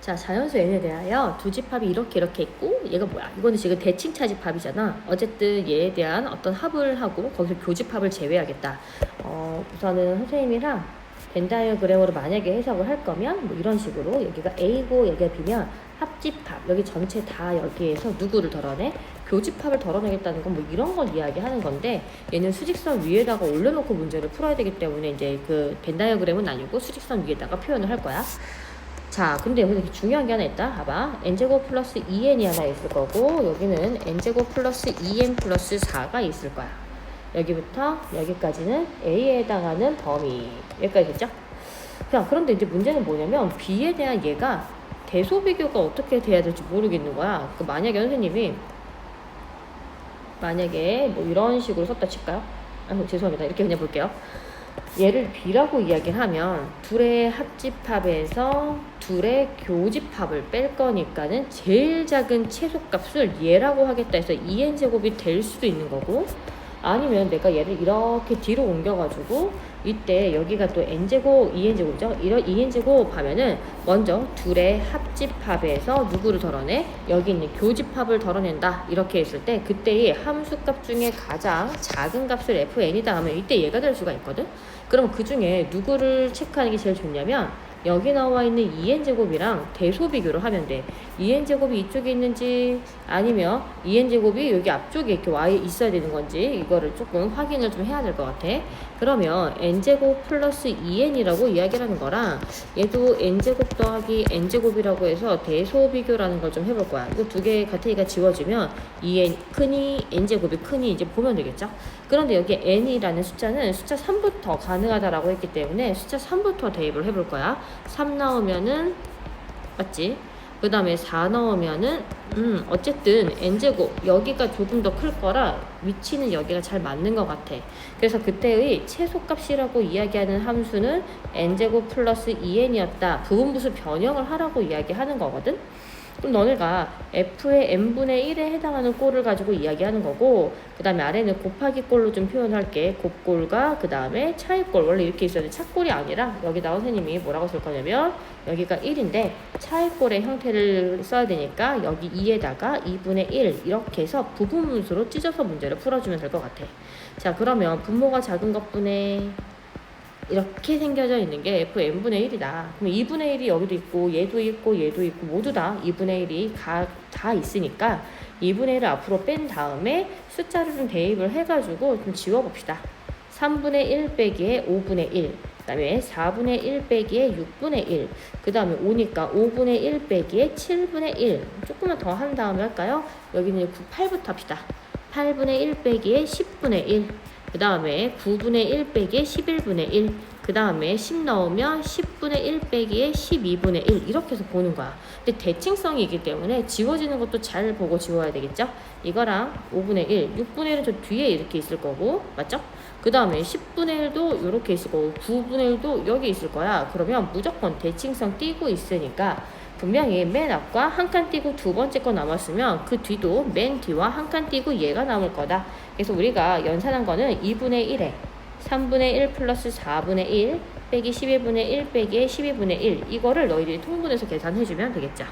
자, 자연수 n에 대하여 두 집합이 이렇게 있고 얘가 뭐야? 이거는 지금 대칭차 집합이잖아. 어쨌든 얘에 대한 어떤 합을 하고 거기서 교집합을 제외하겠다. 우선은 선생님이랑 벤 다이어그램으로 만약에 해석을 할 거면 뭐 이런 식으로 여기가 A고 여기가 B면 합집합 여기 전체 다 여기에서 누구를 덜어내? 교집합을 덜어내겠다는 건 뭐 이런 걸 이야기하는 건데 얘는 수직선 위에다가 올려놓고 문제를 풀어야 되기 때문에 이제 그 벤 다이어그램은 아니고 수직선 위에다가 표현을 할 거야. 자, 근데 여기서 중요한 게 하나 있다. 봐봐. n제곱 플러스 2n이 하나 있을 거고 여기는 n제곱 플러스 2n 플러스 4가 있을 거야. 여기부터 여기까지는 A에 해당하는 범위. 여기까지 됐죠? 자, 그런데 이제 문제는 뭐냐면 B에 대한 얘가 대소비교가 어떻게 돼야 될지 모르겠는 거야. 만약에 선생님이 만약에 뭐 이런 식으로 썼다 칠까요? 죄송합니다. 이렇게 그냥 볼게요. 얘를 B라고 이야기하면 둘의 합집합에서 둘의 교집합을 뺄 거니까는 제일 작은 최소값을 얘라고 하겠다 해서 2n제곱이 될 수도 있는 거고, 아니면 내가 얘를 이렇게 뒤로 옮겨가지고 이때 여기가 또 n제곱 2n제곱이죠. 이런 2n제곱 하면은 먼저 둘의 합집합에서 누구를 덜어내? 여기 있는 교집합을 덜어낸다. 이렇게 했을 때 그때의 함수값 중에 가장 작은 값을 fn이다 하면 이때 얘가 될 수가 있거든. 그럼 그 중에 누구를 체크하는 게 제일 좋냐면 여기 나와 있는 2n제곱이랑 대소비교를 하면 돼. 2n제곱이 이쪽에 있는지 아니면 2n제곱이 여기 앞쪽에 이렇게 와 있어야 되는 건지 이거를 조금 확인을 좀 해야 될 것 같아. 그러면 n제곱 플러스 2n이라고 이야기를 하는 거랑 얘도 n제곱 더하기 n제곱이라고 해서 대소비교라는 걸 좀 해볼 거야. 이거 두 개 같으니까 지워주면 2n 크니 n제곱이 크니 이제 보면 되겠죠. 그런데 여기 n이라는 숫자는 숫자 3부터 가능하다라고 했기 때문에 숫자 3부터 대입을 해볼 거야. 3 나오면은 맞지? 그 다음에 4 나오면은 어쨌든 n제곱 여기가 조금 더 클 거라 위치는 여기가 잘 맞는 것 같아. 그래서 그때의 최소값이라고 이야기하는 함수는 n제곱 플러스 2n이었다. 부분부수 변형을 하라고 이야기하는 거거든. 그럼 너네가 f의 n분의 1에 해당하는 꼴을 가지고 이야기하는 거고, 그 다음에 아래는 곱하기 꼴로 좀 표현할게. 곱꼴과 그 다음에 차이꼴. 원래 이렇게 있었는데 차꼴이 아니라 여기다가 선생님이 뭐라고 쓸 거냐면 여기가 1인데 차이꼴의 형태를 써야 되니까 여기 2에다가 2분의 1 이렇게 해서 부분분수로 찢어서 문제를 풀어주면 될 것 같아. 자, 그러면 분모가 작은 것분의 이렇게 생겨져 있는 게 fn분의 1이다. 그럼 2분의 1이 여기도 있고 얘도 있고 얘도 있고 모두 다 2분의 1이 다 있으니까 2분의 1을 앞으로 뺀 다음에 숫자를 좀 대입을 해가지고 좀 지워봅시다. 3분의 1 빼기에 5분의 1, 그 다음에 4분의 1 빼기에 6분의 1, 그 다음에 5니까 5분의 1 빼기에 7분의 1. 조금만 더 한 다음에 할까요? 여기는 8부터 합시다. 8분의 1 빼기에 10분의 1, 그 다음에 9분의 1 빼기에 11분의 1, 그 다음에 10 나오면 10분의 1 빼기에 12분의 1 이렇게 해서 보는 거야. 근데 대칭성이 있기 때문에 지워지는 것도 잘 보고 지워야 되겠죠? 이거랑 5분의 1, 6분의 1은 저 뒤에 이렇게 있을 거고, 맞죠? 그 다음에 10분의 1도 이렇게 있을 거고 9분의 1도 여기 있을 거야. 그러면 무조건 대칭성 띄고 있으니까 분명히 맨 앞과 한 칸 띄고 두 번째 거 남았으면 그 뒤도 맨 뒤와 한 칸 띄고 얘가 남을 거다. 그래서 우리가 연산한 거는 2분의 1에 3분의 1 플러스 4분의 1 빼기 11분의 1 빼기 12분의 1 이거를 너희들이 통분해서 계산해주면 되겠죠.